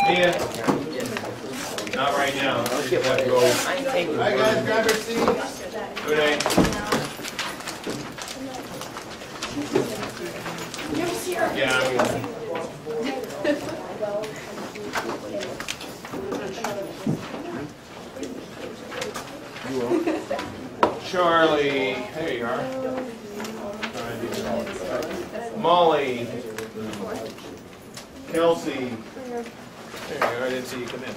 Mia? Not right now. Just have to go. All right, guys, grab your seats. Good day. Yeah, I'm Charlie, there you are. Molly, Kelsey. There you are. I didn't see you come in.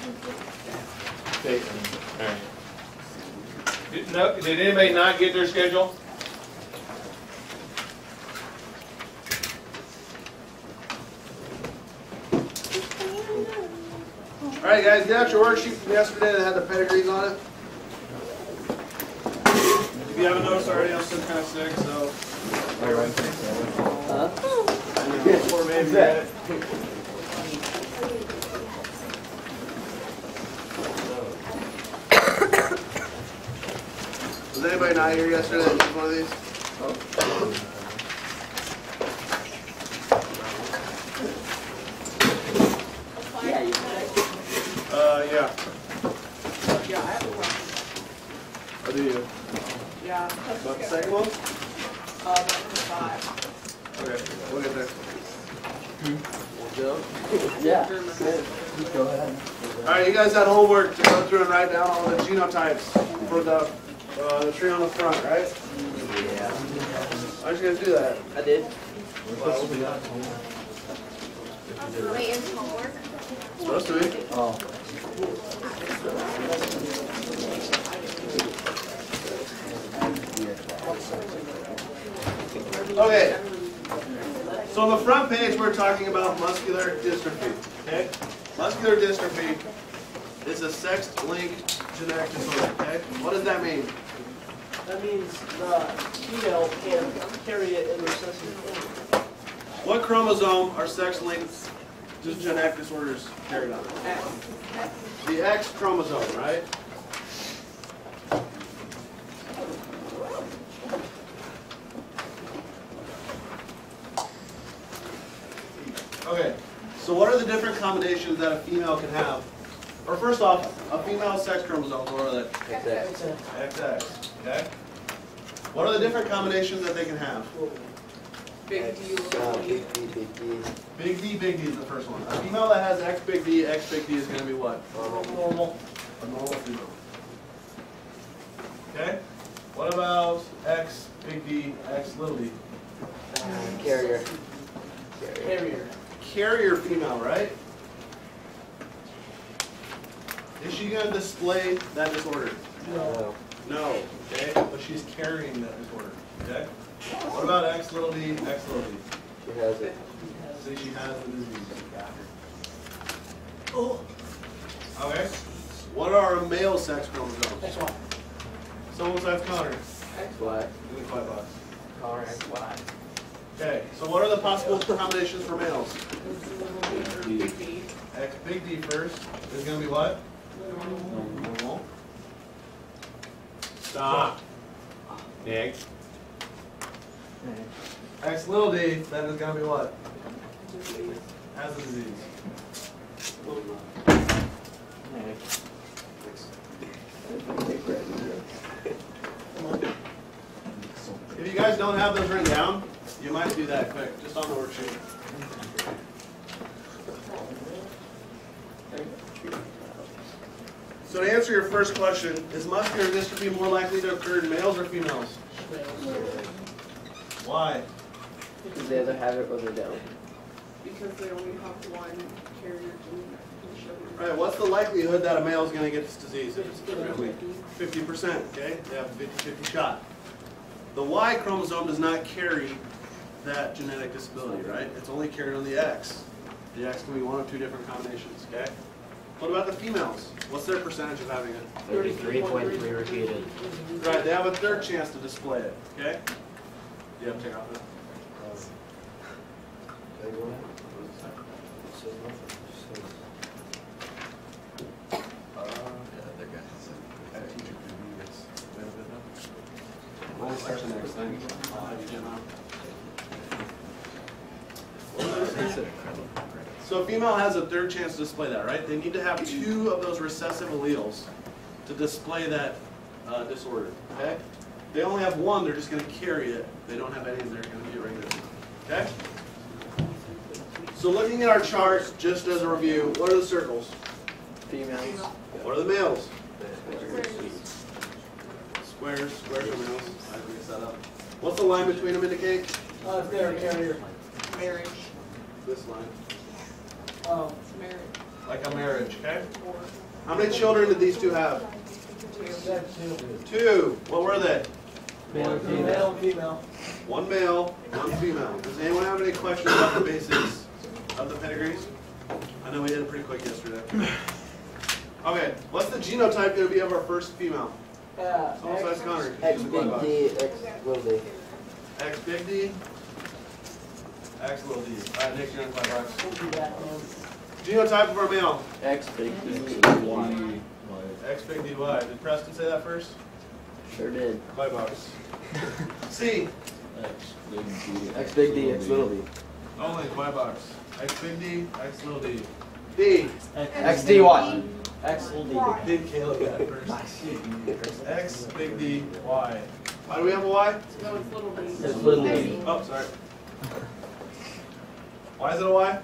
Okay. All right. Did anybody not get their schedule? All right, guys, get out your worksheet from yesterday that had the pedigrees on it. If you haven't noticed already, I'm still kind of sick, so. Before maybe that. Was anybody not here yesterday that used one of these? Yeah. Yeah, I have a problem. What do you? Yeah. About the second one? Number 5. Okay, we'll get there. Yeah. Go ahead. All right, you guys had homework to go through and write down all the genotypes for the tree on the front, right? Yeah. Aren't you guys do that? I did. Wait, it's homework? Supposed to be. Oh. Okay. So on the front page, we're talking about muscular dystrophy. Okay. Muscular dystrophy is a sex-linked genetic disorder. Okay. What does that mean? That means the female can carry it in recessive form. What chromosome are sex-linked genetic disorders carried on? The X chromosome, right? Okay, so what are the different combinations that a female can have? Or first off, a female sex chromosome, what are they? XX, okay? What are the different combinations that they can have? Big D, Big D is the first one. A female that has X big D is going to be what? normal. A normal female. Okay? What about X big D, X little d? Carrier. Carrier female, right? Is she going to display that disorder? No. No. Okay? But she's carrying that disorder. Okay? What about X little d, X little d? She has it. See, she has the disease. Oh. Okay? What are our male sex chromosomes? XY. Someone's I've Connor. XY. In the quiet box. Connor XY. Okay, so what are the possible combinations for males? Big D. X big D first is going to be what? Normal. Stop. Nick. X little d, then is going to be what? Has the disease. If you guys don't have those written down, you might do that quick, just on the worksheet. So to answer your first question, is muscular dystrophy more likely to occur in males or females? Why? Because they either have it or they don't. Because they only have one carrier gene. Right, what's the likelihood that a male is going to get this disease? It's 50. 50%, okay? They have a 50-50 shot. The Y chromosome does not carry that genetic disability, right? It's only carried on the X. The X can be one of two different combinations, okay? What about the females? What's their percentage of having it? 33.3 repeated. Right, they have a third chance to display it, okay? Do you have to take off that? So a female has a third chance to display that, right? They need to have 2 of those recessive alleles to display that disorder, okay? If they only have 1, they're just going to carry it. If they don't have any, they're going to be a regular female, okay? So looking at our chart, just as a review, what are the circles? Females. What are the males? Squares. Squares are males. I didn't mix that up. What's the line between them indicate? If they're a carrier. Marriage. This line. It's marriage. Like a marriage, okay? How many children did these 2 have? 2. What were they? Male and female. Female. 1 male, 1 female. Does anyone have any questions about the basics of the pedigrees? I know we did it pretty quick yesterday. Okay, what's the genotype going to be of our first female? Someone says Connor. X big D, X little d. X big D. X little d. Alright, Nick, you're in $5. Genotype of our male. X big D, Y. X big D Y. Did Preston say that first? Sure did. $5. C. X big D, X little d. Only $5. X big D, X little d. D. X D Y. X will D. Big Caleb got it first. X big D Y. Why do we have a Y? No, it's little d. It's little d. Oh, sorry. Why is it a Y?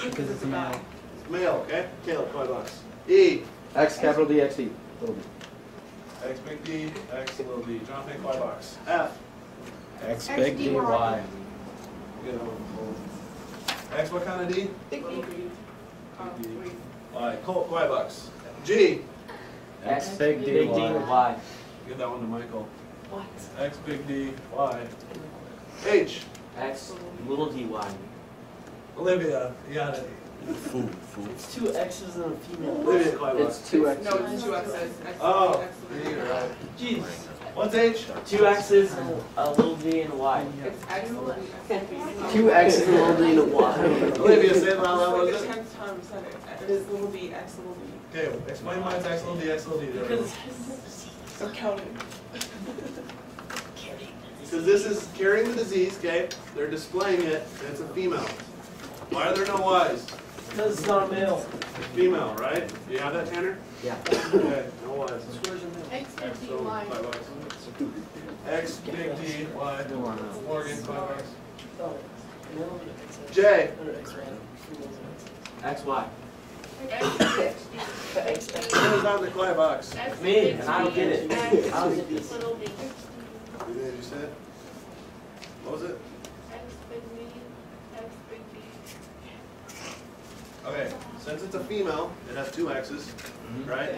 Because it's a male. Male, okay? Caleb, $5. E. X capital D, X D. Little d. X big D, X little d. Jonathan, $5. F. X big D, Y. Good. X what kind of D? Big D. Y. Colt, $5. G. X big D, Y. Give that one to Michael. What? X big D, Y. H. X little d, Y. Olivia, you got it. It's 2 X's and a female. Olivia, $5. It's 2 X. No, it's 2 X's. X, Oh, X, you're right. Jeez. What's H? 2 X's and a little D and a Y. It's X, little d, X, little d. 2 X's and a little d and a Y. Olivia, say it loud. What Like was the it? 10th time I said it. It is little d, X, little d. Okay, explain why it's X little d, X little d. There we go. I'm counting. Because this is carrying the disease, okay? They're displaying it, and it's a female. Why are there no Y's? Because it's not a male. Female, right? Do you have that, Tanner? Yeah. Okay, no Y's. Squares are male. X, X, D, so Y. $5. X, big D, Y. Morgan, $5. Oh, male. J. Or X random. X, Y. X, X. Who's on the $5? X, Me, and I don't get it. X, I don't get these. little d. What did you say? What was it? X, big D, X, big D. Okay, since it's a female, it has 2 X's, right?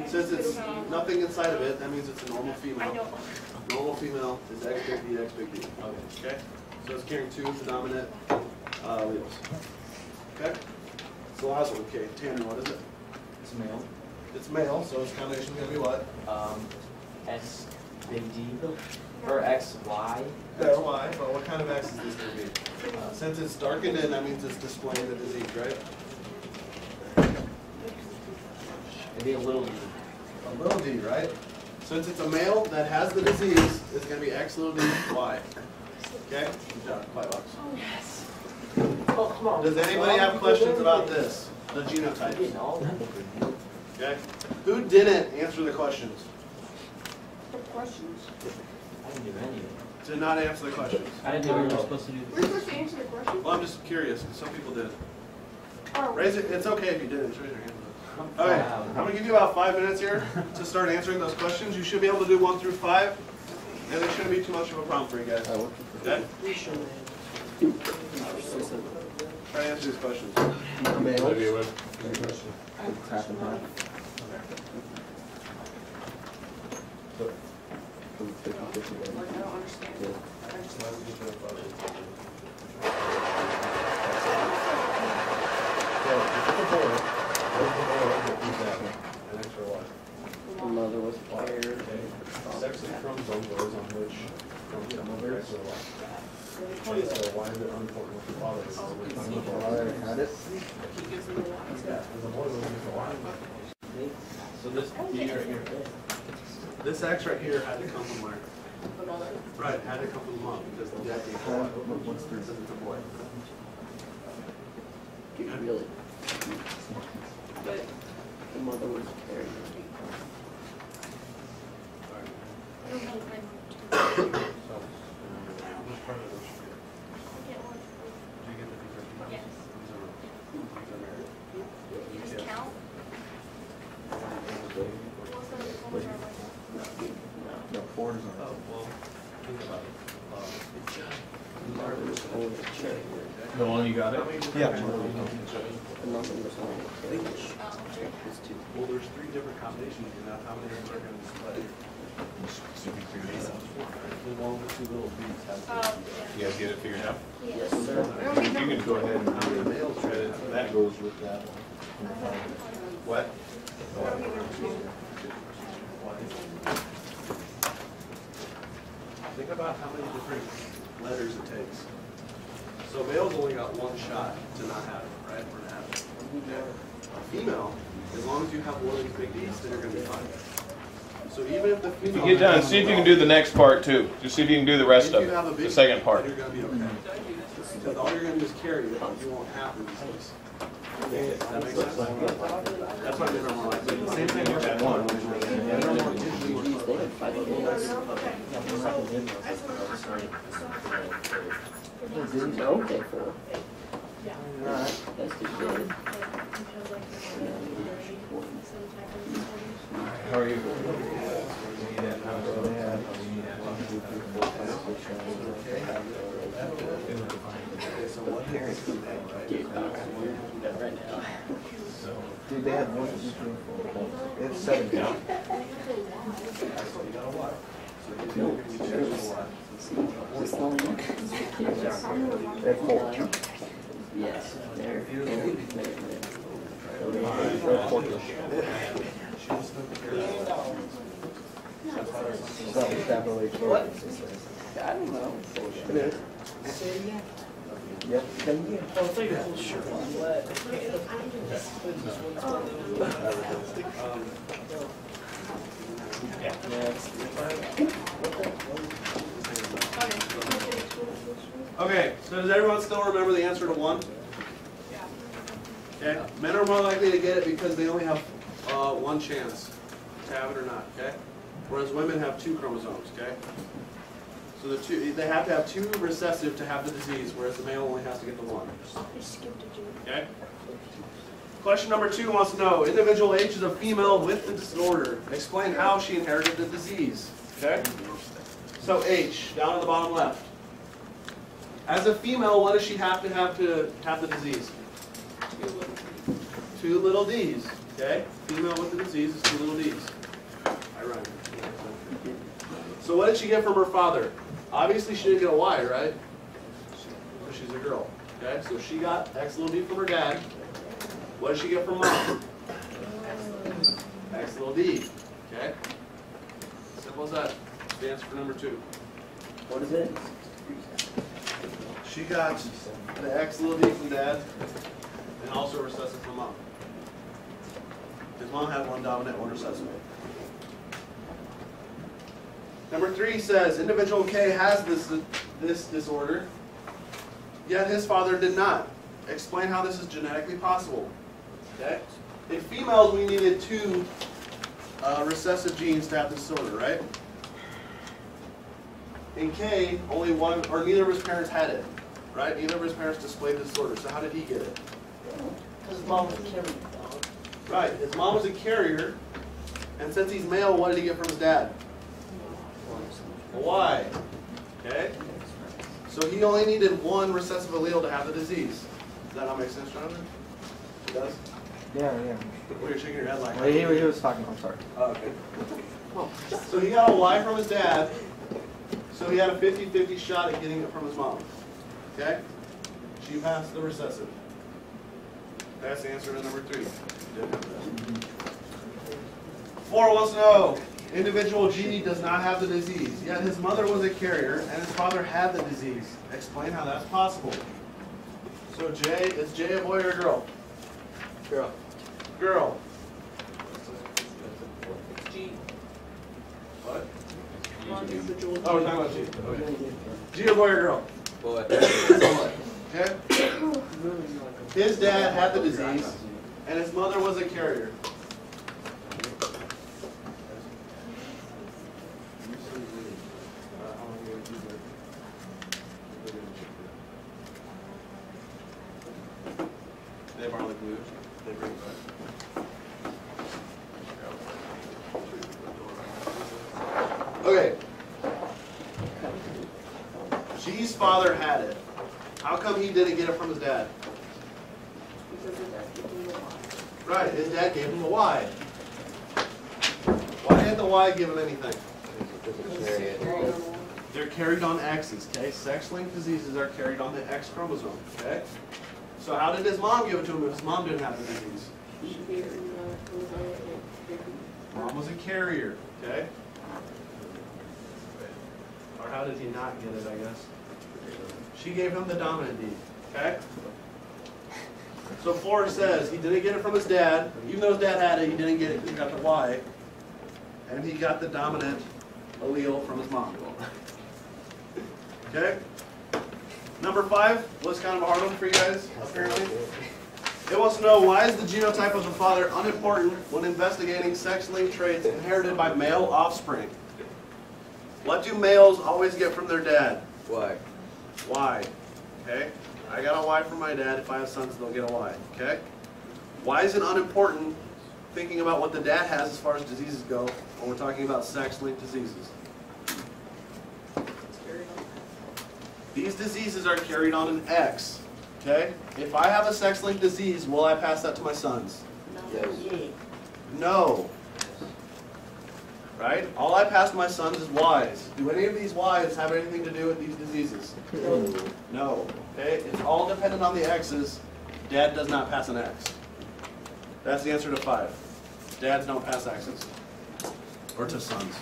Since it's nothing inside of it, that means it's a normal I female. know. Normal female is X big D, X big D. Okay? So it's carrying 2 predominant alleles. Okay? It's the last one. Okay, Tanner, what is it? It's male. It's male, so its combination is going to be what? S big D. Or X, Y. That's Y, but what kind of X is this going to be? Since it's darkened in, that means it's displaying the disease, right? Maybe a little d. A little d, right? Since it's a male that has the disease, it's going to be X little d, Y. Okay? Good job. $5. Oh, come on. Does anybody have questions about this? The I'm genotypes? getting all that. Okay? Who didn't answer the questions? Questions? I didn't do any of it. Did not answer the questions? I didn't know we were supposed to do We're supposed to answer the question? Well, I'm just curious. Some people did. Oh. Raise it. It's okay if you didn't. Just raise your hand. Okay. I'm going to give you about 5 minutes here to start answering those questions. You should be able to do 1 through 5, and it shouldn't be too much of a problem for you guys. Okay? Try to answer these questions. Like, I don't understand. I just The mother was fired. Sexual chromosome goes on which chromosome of X or Y. So why is it unimportant what the father is? The father had it? He gives them the lines. Yeah, because the boy was just a Y. So this D right here. This X right here had to come from where? The mother. Right, had to come from the mom because the dad gave the Y. Since it's a boy. Really, But the mother was a carrier. I don't know if I'm- Which part of it should be? Get one. Do you get the 50? Yes. These are married. You just count? What's the one are like No, four is Oh, well, think about it. The mother was only a carrier. The one you got it? Yeah. The mother was only a carrier. Oh, sure. It's two. Well, there's 3 different combinations, and that's how many are going to display. The one with 2 little beads has. Oh, You guys get it figured out? yeah. Yes, sir. You can go ahead and How many males try traded? it. That goes with that one. What? Think about how many different letters it takes. So male's only got 1 shot to not have it, right? Or to have it. A female, as long as you have one of these big D's, then you're going to be fine. So even if the If female. you get done, see if you can do the next part too. Just see if you can do the rest of If you have a it, big the second D, part. then you're going to be okay. Because all you're going to do is carry it, you won't have the disease. Does that make sense? That's why they don't want to. Same thing with that one. They had 5 kids. Okay, 4. That's too good. How are you? Dude, they had 1, 2, 3, 4. They had 7 now. No, it's only They had 4. yes, they're They're 4-ish. So that was definitely what? I don't know. It is. Yep. Then you Oh, thank you. Sure. Okay, so does everyone still remember the answer to 1? Okay, men are more likely to get it because they only have 1 chance to have it or not, okay? Whereas women have 2 chromosomes, okay? So they have to have 2 recessive to have the disease, whereas the male only has to get the 1. Okay? Question number 2 wants to know, individual H is a female with the disorder. Explain how she inherited the disease. Okay? So H, down at the bottom left. As a female, what does she have to have the disease? 2 little d's. Okay? Female with the disease is 2 little d's. I rhyme. So what did she get from her father? Obviously she didn't get a Y, right? So she's a girl. Okay? So she got X little d from her dad. What did she get from mom? X little d. Okay? Simple as that. That's the answer for number 2. What is it? She got the X little d from dad, and also recessive from mom. His mom had 1 dominant, 1 recessive. Number 3 says, individual K has this disorder, yet his father did not. Explain how this is genetically possible. Okay? In females, we needed 2 recessive genes to have this disorder, right? In K, only 1, or neither of his parents had it, right? Neither of his parents displayed the disorder, so how did he get it? Because mom was carrying. Right, his mom was a carrier, and since he's male, what did he get from his dad? A Y. Okay? So he only needed 1 recessive allele to have the disease. Does that not make sense, Jonathan? It does? Yeah. Well, you're shaking your head like Well, he was talking, I'm sorry. Oh, okay. So he got a Y from his dad, so he had a 50-50 shot at getting it from his mom. Okay? She passed the recessive. That's the answer to number 3. 4 wants to know, individual G does not have the disease, yet his mother was a carrier and his father had the disease. Explain how that's possible. So J, is J a boy or a girl? Girl. Girl. G. What? Individual. Oh, we're talking about G. Okay. G a boy or girl? Boy. Boy. Okay? His dad had the disease, and his mother was a carrier. They borrow the glue. They bring it back. Okay. G's father had it. How come he didn't get it from his dad? Because his dad gave him the Y. Right, his dad gave him the Y. Why didn't the Y give him anything? They're carried on X's, okay? Sex-linked diseases are carried on the X chromosome, okay? So how did his mom give it to him if his mom didn't have the disease? Mom was a carrier, okay? Or how did he not get it, I guess? She gave him the dominant D, okay? So 4 says he didn't get it from his dad. Even though his dad had it, he didn't get it because he got the Y. And he got the dominant allele from his mom. Okay? Number 5 was kind of a hard one for you guys, apparently. It wants to know, why is the genotype of the father unimportant when investigating sex-linked traits inherited by male offspring? What do males always get from their dad? Why? Y. Okay? I got a Y from my dad. If I have sons, they'll get a Y. Okay? Why is it unimportant thinking about what the dad has as far as diseases go when we're talking about sex-linked diseases? These diseases are carried on an X. Okay? If I have a sex-linked disease, will I pass that to my sons? Yes. No. Right? All I pass to my sons is Ys. Do any of these Ys have anything to do with these diseases? No. Okay? It's all dependent on the X's. Dad does not pass an X. That's the answer to 5. Dads don't pass X's. Or to sons.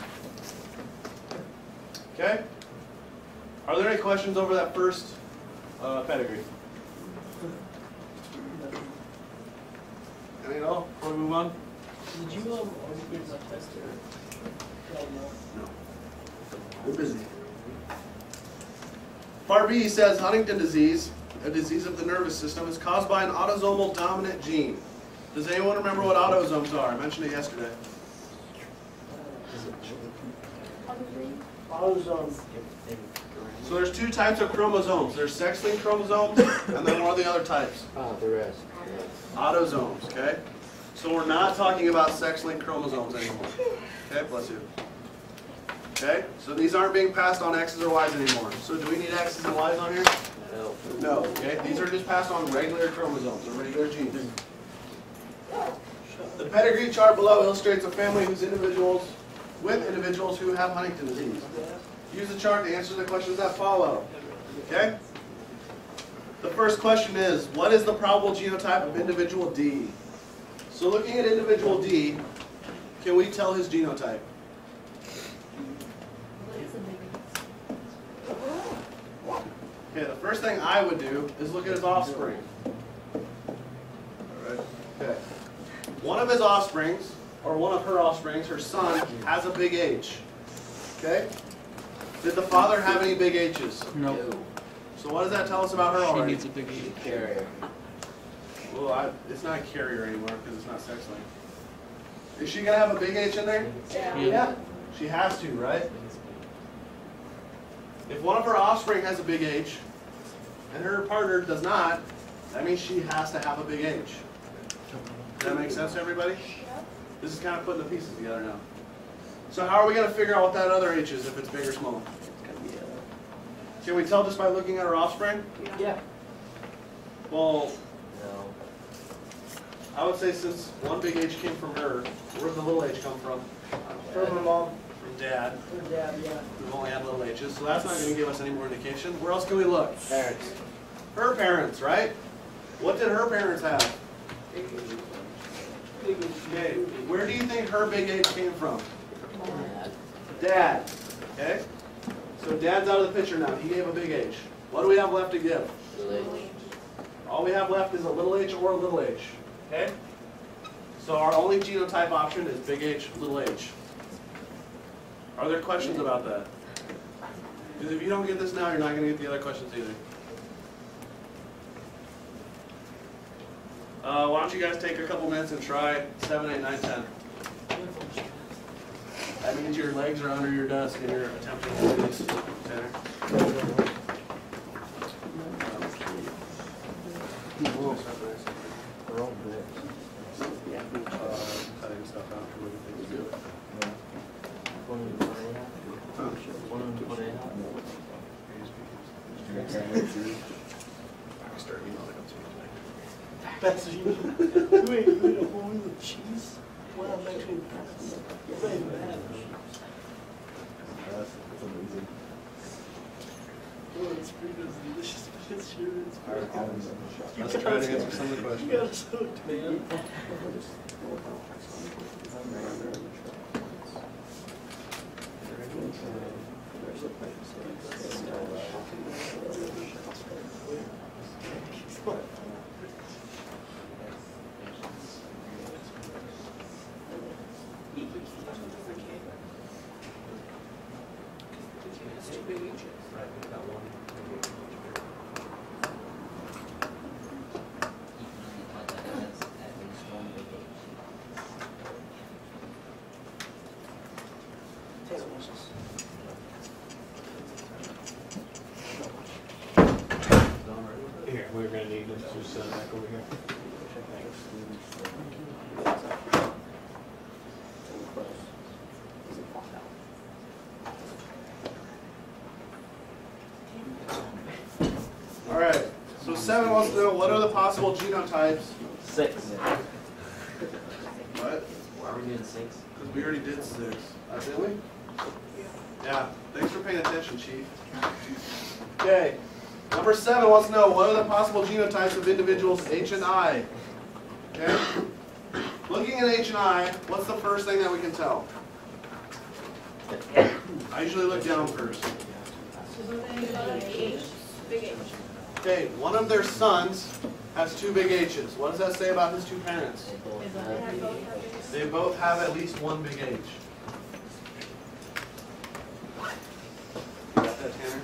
Okay? Are there any questions over that first pedigree? Any at all before we move on? Did you always get a test or? No. We're busy. Part B says Huntington disease, a disease of the nervous system, is caused by an autosomal dominant gene. Does anyone remember what autosomes are? I mentioned it yesterday. Autosomes. So there's 2 types of chromosomes. There's sex-linked chromosomes, and then what are the other types? The rest. Autosomes, okay? So we're not talking about sex-linked chromosomes anymore. Okay, bless you. Okay, so these aren't being passed on X's or Y's anymore. So do we need X's and Y's on here? No. No, okay? These are just passed on regular chromosomes, or regular genes. The pedigree chart below illustrates a family with individuals who have Huntington disease. Use the chart to answer the questions that follow. Okay? The first question is, what is the probable genotype of individual D? So looking at individual D, can we tell his genotype? Okay, the first thing I would do is look at his offspring. Alright, okay. One of his offsprings, or one of her offsprings, her son, has a big H. Okay? Did the father have any big H's? No. So what does that tell us about her already? She needs a big carrier. Well, it's not a carrier anymore because it's not sex-linked. Is she going to have a big H in there? Yeah. She has to, right? If one of her offspring has a big H, and her partner does not, that means she has to have a big H. Does that make sense to everybody? This is kind of putting the pieces together now. So how are we going to figure out what that other H is if it's big or small? Can we tell just by looking at her offspring? Yeah. Well, No. I would say since one big H came from her, where did the little H come from? From her mom. From Dad. Her dad, yeah. We've only had little H's, so that's not going to give us any more indication. Where else can we look? Parents. Her parents, right? What did her parents have? Okay, where do you think her big H came from? Dad. Okay? So Dad's out of the picture now. He gave a big H. What do we have left to give? All we have left is a little h or a little h. Okay? So our only genotype option is big H, little h. Are there questions about that? Because if you don't get this now, you're not going to get the other questions either. Why don't you guys take a couple minutes and try 7, 8, 9, 10. That means your legs are under your desk and you're attempting to do this. Tanner. Cutting stuff out. Start emailing them to me. That's you. Wait, a whole with cheese? What I'm actually that's not even bad. That's amazing. Oh, it's pretty good. Delicious. It's sure it's Alright, pretty Let's try to answer some of the You questions. got us hooked, man. Here, we're gonna need this to send back over here. All right. So 7 wants to know what are the possible genotypes. 6. What? Why are we doing 6? Because we already did 6. Didn't we? Yeah. Thanks for paying attention, Chief. Okay. Number 7 wants to know what are the possible genotypes of individuals H and I. Okay. Looking at H and I, what's the first thing that we can tell? I usually look down first. Big H. Okay, one of their sons has 2 big H's. What does that say about his 2 parents? They both have at least 1 big H. You got that, Tanner?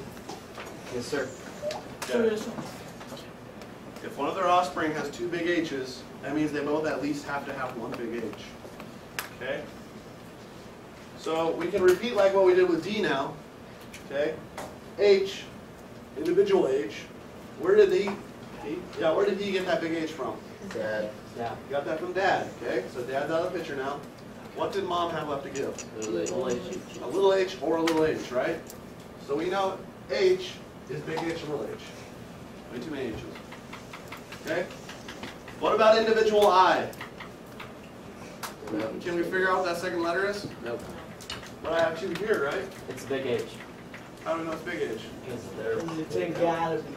Yes, sir. Okay. If one of their offspring has 2 big H's, that means they both at least have to have 1 big H. Okay? So we can repeat like what we did with D now. Okay? H, individual H. Where did he get that big H from? Dad. Yeah. He got that from Dad. Okay? So Dad's out of the picture now. What did Mom have left to give? A little h or a little h, right? So we know H is big H and little h. Way too many H's. Okay? What about individual I? Can we figure out what that second letter is? Nope. But I have 2 here, right? It's big H. How do we know it's big H? Because they're. It's a gotta be.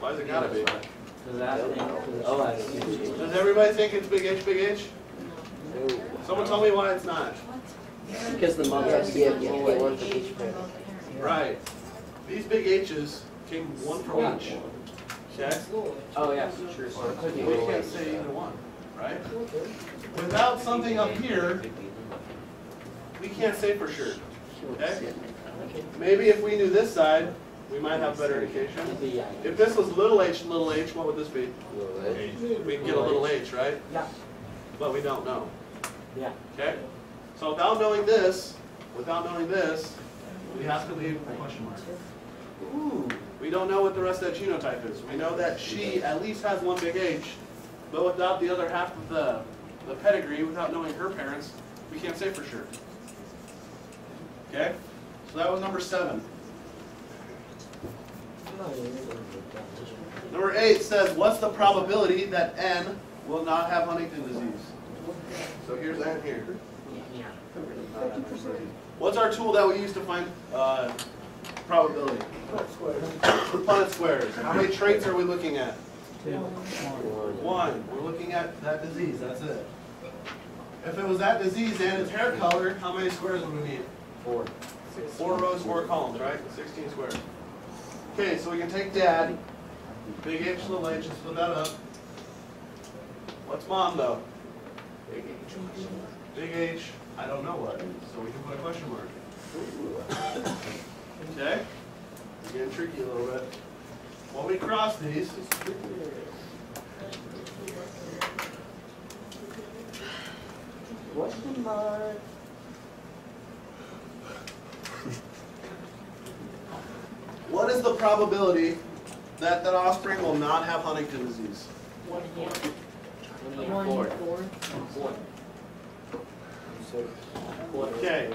Why is it gotta be? Because that thing. Oh, I see. Does everybody think it's big H, big H? Someone tell me why it's not. Because the mom has to give one for each parent. Right. These big H's came one from each. Okay? Oh, yeah, sure. We can't say either one, right? Without something up here, we can't say for sure. Okay? Maybe if we knew this side, we might have better indication. If this was little h, what would this be? We can get a little h, right? Yeah. But we don't know. Yeah. Okay? So without knowing this, we have to leave a question mark. Ooh, we don't know what the rest of that genotype is. We know that she at least has 1 big H, but without the other half of the pedigree, without knowing her parents, we can't say for sure. Okay? So that was number 7. Number 8 says, what's the probability that N will not have Huntington disease? So here's N here. What's our tool that we use to find probability? Punnett squares. How many traits are we looking at? 1. We're looking at that disease. That's it. If it was that disease and its hair color, how many squares would we need? 4. 4 rows, 4 columns, right? 16 squares. Okay, so we can take Dad, big H, little h, and split that up. What's Mom, though? Big H. Big H, I don't know what, so we can put a question mark. Okay? It's getting tricky a little bit. When we cross these, Question mark. What is the probability that that offspring will not have Huntington disease? 1 in 4. Okay,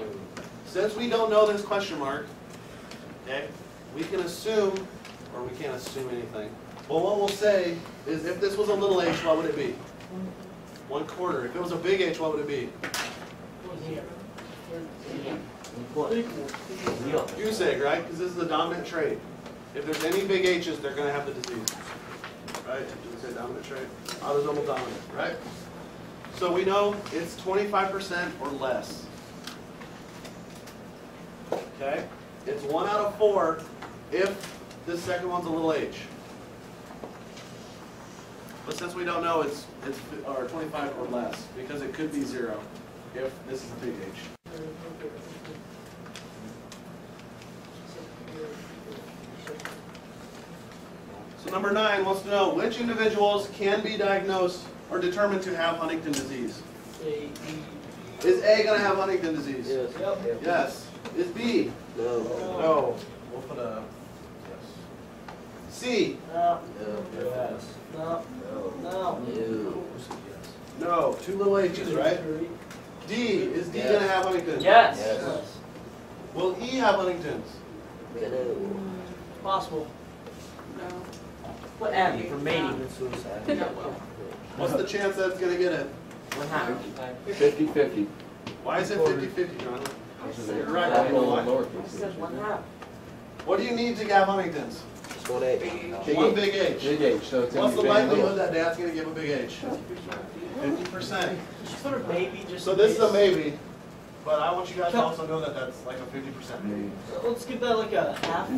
since we don't know this question mark, okay, we can assume, or we can't assume anything. Well, what we'll say is if this was a little h, what would it be? 1/4. If it was a big H, what would it be? Goose egg, right? Because this is the dominant trait. If there's any big H's, they're going to have the disease. Right? Did we say dominant trait? Autosomal dominant, right? So we know it's 25% or less. Okay? It's 1 out of 4 if this second one's a little h. But since we don't know, it's or 25 or less, because it could be 0 if this is a big H. So number 9 wants to know which individuals can be diagnosed or determined to have Huntington disease. Is A going to have Huntington disease? Yes. Yes. Is B? No. No. We'll put a yes. C? No. Yes. No. No. No. 2 little H's, right? D? Is D going to have Huntington? Yes. Will E have Huntington's? Possible. No. What Abby for mating? What's the chance that it's going to get it? 50-50. Why is it 50-50, John? You're right. I I know why. said 1/2. What do you need to have Huntington's? Just 1 H. One big H. Big H, so it's What's the gonna be big likelihood little. that Dad's going to give a big H? 50%. Just put a maybe just So in this is a case. maybe, but I want you guys to also know that that's like a 50% maybe. Let's give that like a half.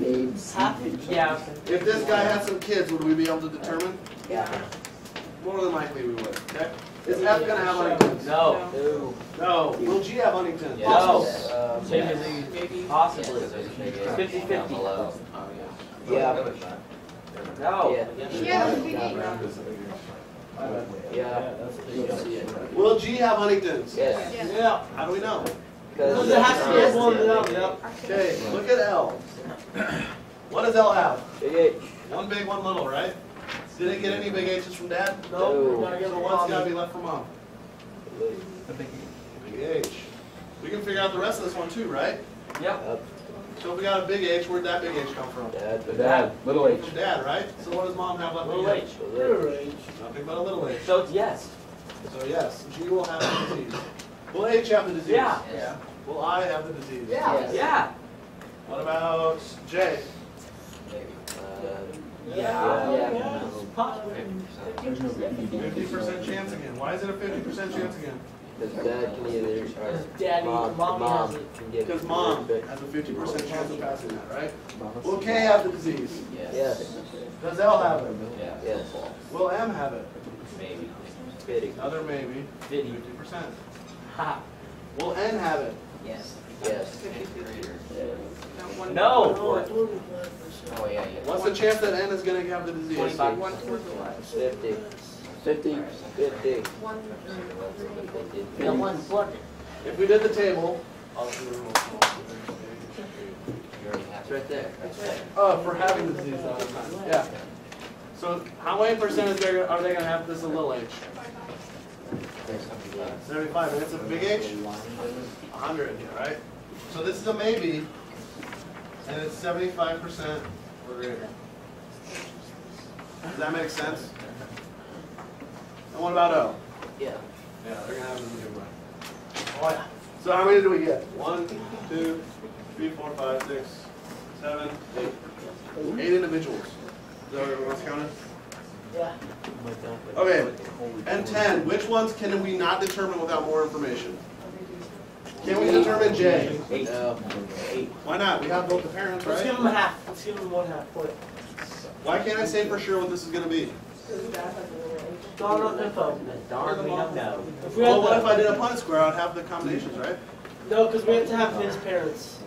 Half? Yeah. If this guy had some kids, would we be able to determine? Yeah. More than likely we would, okay? Is F going to have Huntington's? No. No. Will G have Huntington's? No. Maybe. Possibly. 50-50. Yeah. No. Yeah, it's a big H. Yeah. Will G have Huntington's? Yes. Yeah. How do we know? Because it has to be one of them, yep. Okay, look at L. What does L have? Big H. One big, one little, right? Did it get any big H's from Dad? Nope, we gotta get So the what's got to one. be left for Mom? Big H. We can figure out the rest of this one too, right? Yep. So if we got a big H, where'd that big H come from? Dad. Dad, little H. From Dad, right? So what does Mom have left? Little for H. Nothing but a little H. So it's yes. So yes, G will have the disease. Will H have the disease? Yeah. Will I have the disease? Yes. Yeah. What about J? Yeah. Possible. 50% chance again. Why is it a 50% chance again? Because Dad can either, Daddy, Mommy has it. can get. Because Mom has a 50% chance of passing that, right? Will K have the disease? Yes. Does L have it? Yes. Will M have it? Maybe. Fitting. Another maybe. 50. 50%. Ha. Will N have it? Yes. Yes. 1/4. No. Oh, it's 25%. Oh, yeah. What's the chance that N is going to have the disease? 25. 1/4 or less. 50. 50. 50. Yeah, 1/4. If we did the table, It's right there. for having the disease all the time. Yeah. So how many percentage are they going to have this a little H? 75. And it's a big H? 100, right? So this is a maybe, and it's 75% or greater. Does that make sense? And what about O? Yeah. Yeah, they're going to have it in a good way. Oh, yeah. So how many do we get? 1, 2, 3, 4, 5, 6, 7, 8. 8 individuals. Is that what everyone's counted? Yeah. Okay. And 10. Which ones can we not determine without more information? Can we determine J? 8. Why not? We have both the parents, Let's give right? them a half. Let's give them 1/2. Put it. Why can't I say for sure what this is going to be? Darn up info. Darn, we don't know. If we Well, had what if the, I did a Punnett square? I'd have the combinations, right? no, because we have to have his parents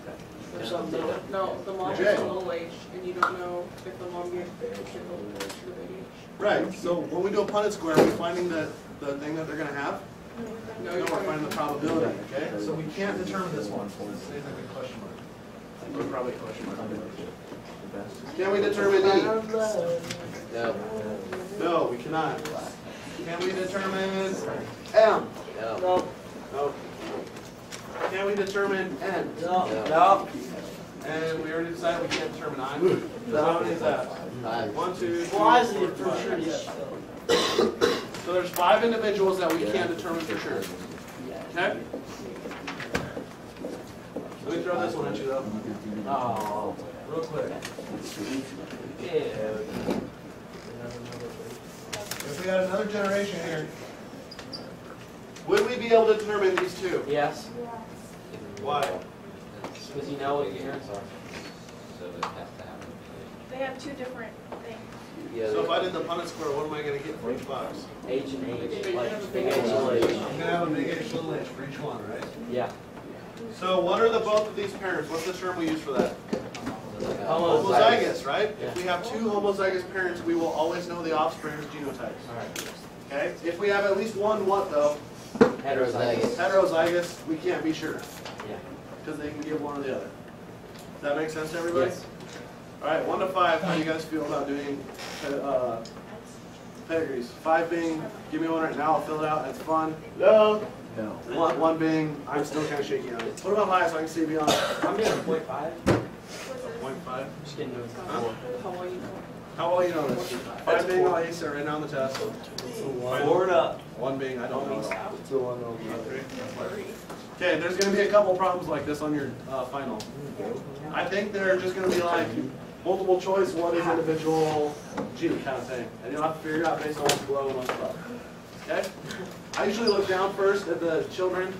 or something. No, the mom J. has a little H, and you don't know if the mom gave the H or the big H. Right. So when we do a Punnett square, are we finding the thing that they're going to have? No, we're finding the probability, okay? So we can't determine this one. This is like a question mark. Or probably a question mark. Can we determine E? No. No, we cannot. Can we determine M? No. No. Can we determine N? No. No. And we already decided we can't determine I. So how many is that? 1, 2, 3, Well, I see 4, it for 5. sure, yes. So there's 5 individuals that we can't determine for sure. Okay? Let me throw this one at you though. Oh. Real quick. Yeah. If we had another generation here, would we be able to determine these two? Yes. Why? Because you know what your parents are. They have two different things. So if I did the Punnett square, what am I going to get for each box? H and H. Like big H, little H. I'm going to have a big H, little H for each one, right? Yeah. So what are the both of these parents? What's the term we use for that? Homozygous. Homozygous, right? Yeah. If we have 2 homozygous parents, we will always know the offspring's genotypes. Alright. Okay? If we have at least one what though? Heterozygous. Heterozygous, we can't be sure. Yeah. Because they can give one or the other. Does that make sense to everybody? Yes. Alright, 1 to 5, how do you guys feel about doing pedigrees? 5 being, give me one right now, I'll fill it out, it's fun. No. 1 being, I'm still kind of shaky on it. What about high so I can see beyond? I'm doing 0.5. 0.5. Just kidding. Huh? Hawaii. How well you know this? 5 being all ace right now on the test. 4 up. 1 being I don't know. It's a 1 over. Okay, there's going to be a couple problems like this on your final. I think they're just going to be like multiple choice, what is individual G kind of thing. And you'll have to figure it out based on what's below and what's above. Okay? I usually look down first at the children,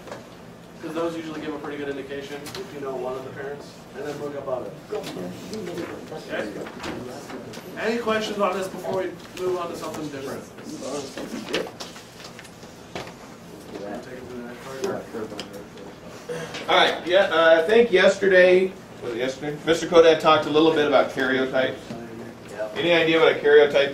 because those usually give a pretty good indication if you know one of the parents, and then look above it. Okay? Any questions on this before we move on to something different? Take it to the next part. All right, yeah, I think yesterday, was it yesterday? Mr. Kodad talked a little bit about karyotypes. Any idea what a karyotype